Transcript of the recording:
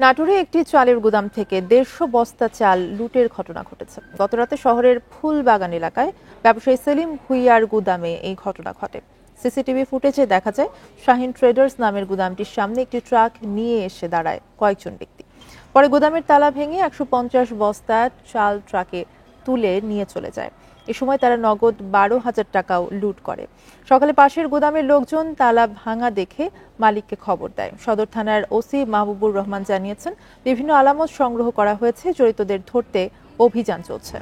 নাটোরে একটি চালের গুদাম থেকে ১৫০ বস্তা চাল লুটের ঘটনা ঘটেছে। গতরাতে শহরের ফুলবাগান এলাকায় ব্যবসায়ী সেলিম ভুঁইয়ার গুদামে এই ঘটনা ঘটে। সিসিটিভি ফুটেজে দেখা যায়, শাহিন ট্রেডার্স নামের গুদামটির সামনে একটি ট্রাক নিয়ে এসে দাঁড়ায় কয়েকজন ব্যক্তি। পরে গুদামের তালা ভেঙে ১৫০ বস্তা চাল ট্রাকে তুলে নিয়ে চলে যায়। এ সময় তারা নগদ ১২,০০০ টাকাও লুট করে। সকালে পাশের গুদামের লোকজন তালা ভাঙা দেখে মালিককে খবর দেয়। সদর থানার ওসি মাহবুবুর রহমান জানিয়েছেন, বিভিন্ন আলামত সংগ্রহ করা হয়েছে, জড়িতদের ধরতে অভিযান চলছে।